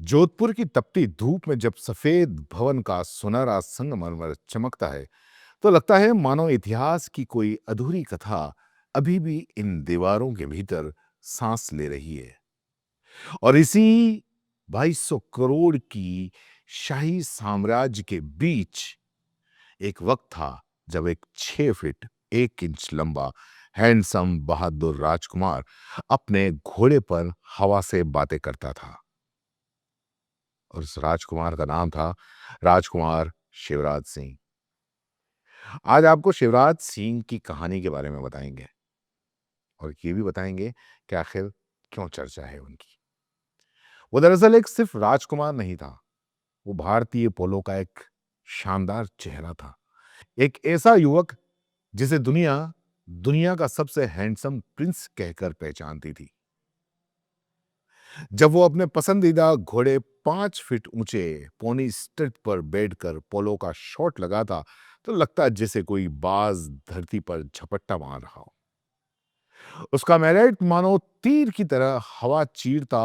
जोधपुर की तपती धूप में जब सफेद भवन का सुनहरा संगमरमर चमकता है तो लगता है मानो इतिहास की कोई अधूरी कथा अभी भी इन दीवारों के भीतर सांस ले रही है। और इसी 2200 करोड़ की शाही साम्राज्य के बीच एक वक्त था जब एक 6 फीट 1 इंच लंबा हैंडसम बहादुर राजकुमार अपने घोड़े पर हवा से बातें करता था। और उस राजकुमार का नाम था राजकुमार शिवराज सिंह। आज आपको शिवराज सिंह की कहानी के बारे में बताएंगे और ये भी बताएंगे कि आखिर क्यों चर्चा है उनकी। वो दरअसल एक सिर्फ राजकुमार नहीं था, वो भारतीय पोलो का एक शानदार चेहरा था। एक ऐसा युवक जिसे दुनिया दुनिया का सबसे हैंडसम प्रिंस कहकर पहचानती थी। जब वो अपने पसंदीदा घोड़े 5 फीट ऊंचे पोनी स्टड पर बैठकर पोलो का शॉट लगाता तो लगता जैसे कोई बाज धरती पर झपट्टा मार रहा हो। उसका मैलेट मानो तीर की तरह हवा चीरता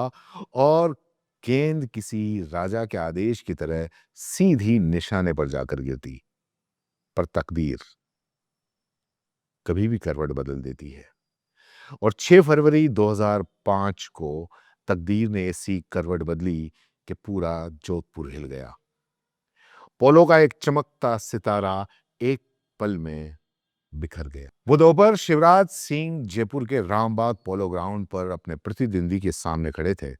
और गेंद किसी राजा के आदेश की तरह सीधी निशाने पर जाकर गिरती। पर तकदीर कभी भी करवट बदल देती है और 6 फरवरी 2005 को तकदीर ने ऐसी करवट बदली कि पूरा जोधपुर हिल गया। पोलो का एक चमकता सितारा एक पल में बिखर गया। वो दोपहर शिवराज सिंह जयपुर के रामबाग पोलो ग्राउंड पर अपने प्रतिद्वंदी के सामने खड़े थे।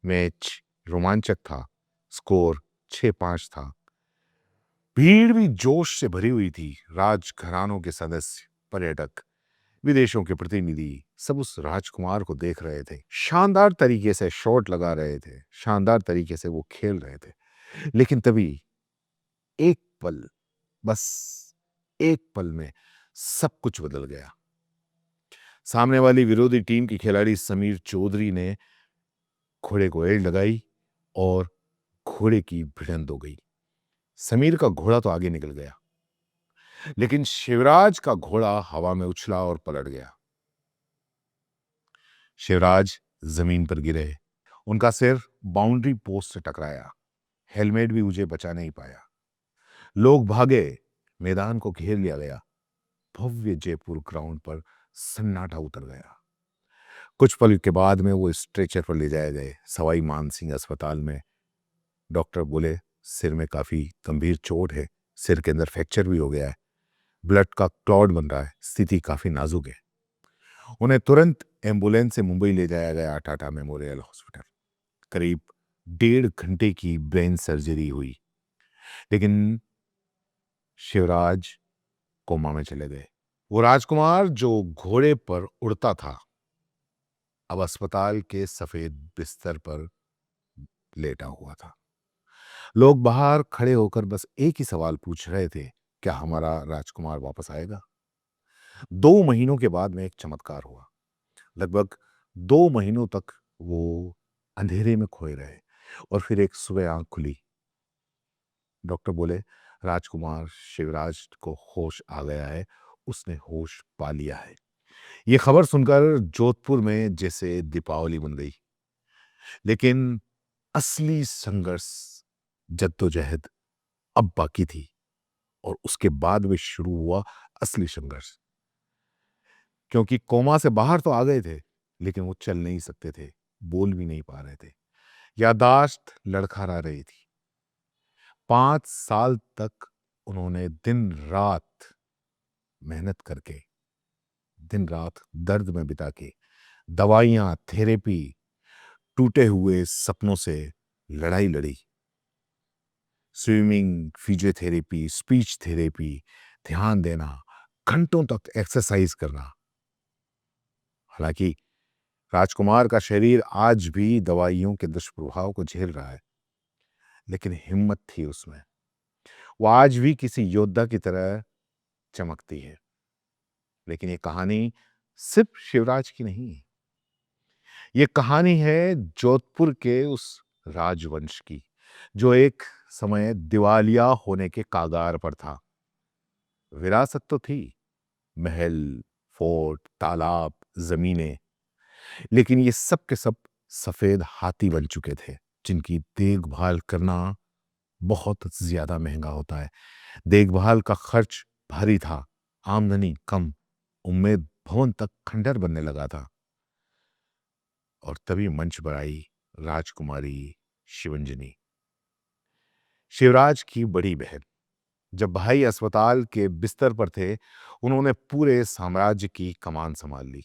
मैच रोमांचक था, स्कोर 6-5 था। भीड़ भी जोश से भरी हुई थी। राजघरानों के सदस्य, पर्यटक, विदेशों के प्रतिनिधि सब उस राजकुमार को देख रहे थे। शानदार तरीके से शॉट लगा रहे थे, शानदार तरीके से वो खेल रहे थे। लेकिन तभी एक पल, बस एक पल में सब कुछ बदल गया। सामने वाली विरोधी टीम की खिलाड़ी समीर चौधरी ने घोड़े को एड़ लगाई और घोड़े की भिड़ंत हो गई। समीर का घोड़ा तो आगे निकल गया, लेकिन शिवराज का घोड़ा हवा में उछला और पलट गया। शिवराज जमीन पर गिरे, उनका सिर बाउंड्री पोस्ट से टकराया। हेलमेट भी मुझे बचा नहीं पाया। लोग भागे, मैदान को घेर लिया गया। भव्य जयपुर ग्राउंड पर सन्नाटा उतर गया। कुछ पल के बाद में वो स्ट्रेचर पर ले जाए गए सवाई मानसिंह अस्पताल में। डॉक्टर बोले सिर में काफी गंभीर चोट है, सिर के अंदर फ्रैक्चर भी हो गया है, ब्लड का क्लॉट बन रहा है, स्थिति काफी नाजुक है। उन्हें तुरंत एम्बुलेंस से मुंबई ले जाया गया टाटा मेमोरियल हॉस्पिटल। करीब 1.5 घंटे की ब्रेन सर्जरी हुई, लेकिन शिवराज कोमा में चले गए। वो राजकुमार जो घोड़े पर उड़ता था अब अस्पताल के सफेद बिस्तर पर लेटा हुआ था। लोग बाहर खड़े होकर बस एक ही सवाल पूछ रहे थे, क्या हमारा राजकुमार वापस आएगा? 2 महीनों के बाद में एक चमत्कार हुआ। लगभग 2 महीनों तक वो अंधेरे में खोए रहे और फिर एक सुबह आंख खुली। डॉक्टर बोले राजकुमार शिवराज को होश आ गया है, उसने होश पा लिया है। ये खबर सुनकर जोधपुर में जैसे दीपावली बन गई। लेकिन असली संघर्ष, जद्दोजहद अब बाकी थी और उसके बाद में शुरू हुआ असली संघर्ष। क्योंकि कोमा से बाहर तो आ गए थे, लेकिन वो चल नहीं सकते थे, बोल भी नहीं पा रहे थे। यादाश्त लड़खड़ा रही थी। 5 साल तक उन्होंने दिन रात मेहनत करके, दिन रात दर्द में बिता के, दवाइयां, थेरेपी, टूटे हुए सपनों से लड़ाई लड़ी। स्विमिंग, फिजियोथेरेपी, स्पीच थेरेपी, ध्यान देना, घंटों तक एक्सरसाइज करना। हालांकि राजकुमार का शरीर आज भी दवाइयों के दुष्प्रभाव को झेल रहा है, लेकिन हिम्मत थी उसमें। वो आज भी किसी योद्धा की तरह चमकती है। लेकिन ये कहानी सिर्फ शिवराज की नहीं है। ये कहानी है जोधपुर के उस राजवंश की जो एक समय दिवालिया होने के कागार पर था। विरासत तो थी, महल, फोर्ट, तालाब, जमीनें, लेकिन ये सब के सब सफेद हाथी बन चुके थे जिनकी देखभाल करना बहुत ज्यादा महंगा होता है। देखभाल का खर्च भारी था, आमदनी कम, उम्मेद भवन तक खंडर बनने लगा था। और तभी मंच पर आई राजकुमारी शिवंजनी, शिवराज की बड़ी बहन। जब भाई अस्पताल के बिस्तर पर थे, उन्होंने पूरे साम्राज्य की कमान संभाल ली।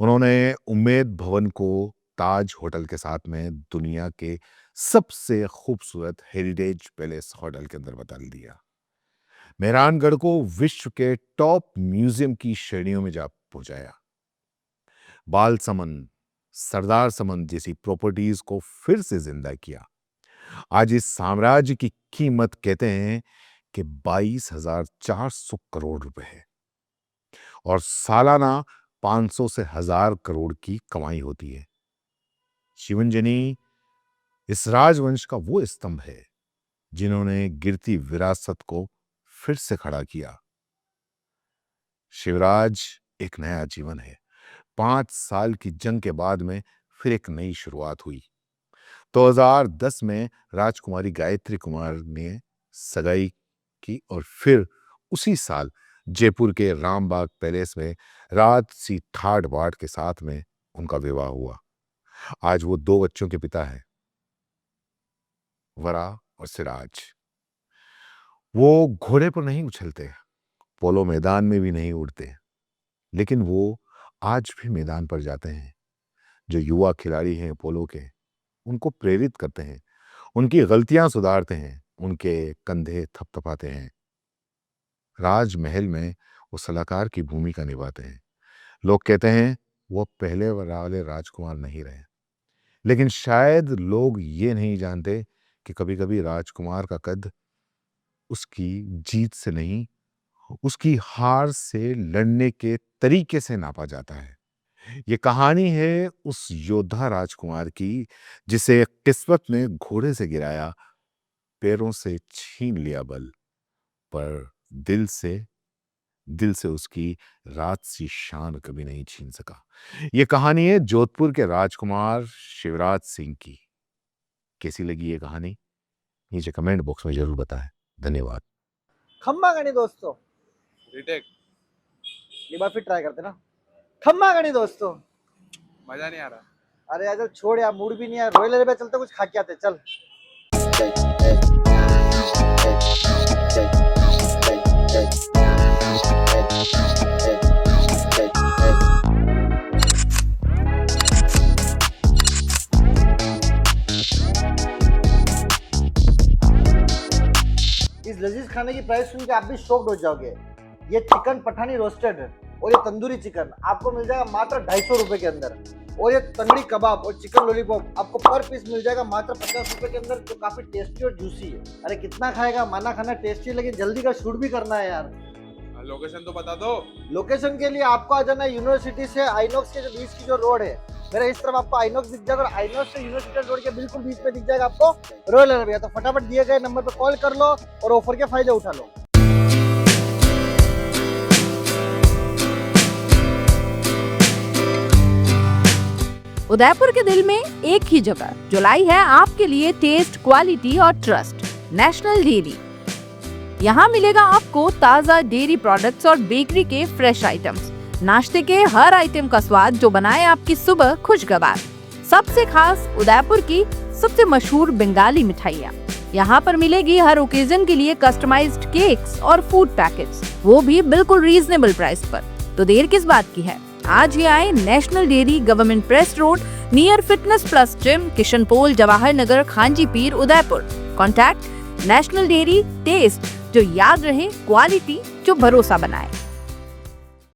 उन्होंने उम्मेद भवन को ताज होटल के साथ में दुनिया के सबसे खूबसूरत हेरिटेज पैलेस होटल के अंदर बदल दिया। मेहरानगढ़ को विश्व के टॉप म्यूजियम की श्रेणियों में जा पहुंचाया। बाल समन, सरदार समन जैसी प्रॉपर्टीज को फिर से जिंदा किया। आज इस साम्राज्य की कीमत कहते हैं कि 22,400 करोड़ रुपए है और सालाना 500 से 1000 करोड़ की कमाई होती है। शिवंजनी इस राजवंश का वो स्तंभ है जिन्होंने गिरती विरासत को फिर से खड़ा किया। शिवराज एक नया जीवन है। 5 साल की जंग के बाद में फिर एक नई शुरुआत हुई। 2010 में राजकुमारी गायत्री कुमार ने सगाई की और फिर उसी साल जयपुर के रामबाग पैलेस में राजसी ठाट बाट के साथ में उनका विवाह हुआ। आज वो 2 बच्चों के पिता हैं, वरा और सिराज। वो घोड़े पर नहीं उछलते, पोलो मैदान में भी नहीं उड़ते, लेकिन वो आज भी मैदान पर जाते हैं। जो युवा खिलाड़ी हैं पोलो के, उनको प्रेरित करते हैं, उनकी गलतियां सुधारते हैं, उनके कंधे थपथपाते हैं। राजमहल में वो सलाहकार की भूमिका निभाते हैं। लोग कहते हैं वो पहले वाले राजकुमार नहीं रहे, लेकिन शायद लोग ये नहीं जानते कि कभी कभी राजकुमार का कद उसकी जीत से नहीं, उसकी हार से लड़ने के तरीके से नापा जाता है। ये कहानी है उस योद्धा राजकुमार की जिसे किस्मत ने घोड़े से गिराया, पैरों से छीन लिया बल, पर दिल से उसकी राजसी शान कभी नहीं छीन सका। ये कहानी है जोधपुर के राजकुमार शिवराज सिंह की। कैसी लगी ये कहानी नीचे कमेंट बॉक्स में जरूर बताएं। धन्यवाद। खम्मा गणी दोस्तों, रिटेक ये बार फिर ट्राई करते ना। खम्मा गणी दोस्तों, मजा नहीं आ रहा। अरे यार छोड़ यार, मूड भी नहीं है। रॉयल अरेबिया चलते, कुछ खा के आते। चल इस लजीज खाने की प्राइस सुन के आप भी शॉक्ड हो जाओगे। ये चिकन पठानी रोस्टेड और ये तंदूरी चिकन आपको मिल जाएगा मात्र 250 रुपए के अंदर। और ये तंगड़ी कबाब और चिकन लॉलीपॉप आपको पर पीस मिल जाएगा मात्र 50 रुपए के अंदर, जो काफी टेस्टी और जूसी है। अरे कितना खाएगा, माना खाना टेस्टी है, लेकिन जल्दी का शूट भी करना है यार। लोकेशन तो बता दो। लोकेशन के लिए आपको आ जाना है यूनिवर्सिटी से आइनॉक्स के जो बीच की जो रोड है, मेरे इस तरफ आपको आइनॉक्स दिख जाएगा और आइनॉक्स से यूनिवर्सिटी रोड के बिल्कुल बीच में दिख जाएगा आपको रॉयल अरेबिया। तो फटाफट दिए गए नंबर पर कॉल कर लो और ऑफर के फायदे उठा लो। उदयपुर के दिल में एक ही जगह जो लाई है आपके लिए टेस्ट, क्वालिटी और ट्रस्ट, नेशनल डेयरी। यहाँ मिलेगा आपको ताज़ा डेयरी प्रोडक्ट्स और बेकरी के फ्रेश आइटम्स, नाश्ते के हर आइटम का स्वाद जो बनाए आपकी सुबह खुशगवार। सबसे खास उदयपुर की सबसे मशहूर बंगाली मिठाइयाँ। यहाँ पर मिलेगी हर ओकेजन के लिए कस्टमाइज्ड केक्स और फूड पैकेट्स, वो भी बिल्कुल रीजनेबल प्राइस पर। तो देर किस बात की है, आज ही आए national dairy, government press road, near fitness plus gym, Kishan Pole, Jawahar Nagar, Khanchi Peer, Udaipur. Contact national dairy, test जो याद रहे, क्वालिटी जो भरोसा बनाए।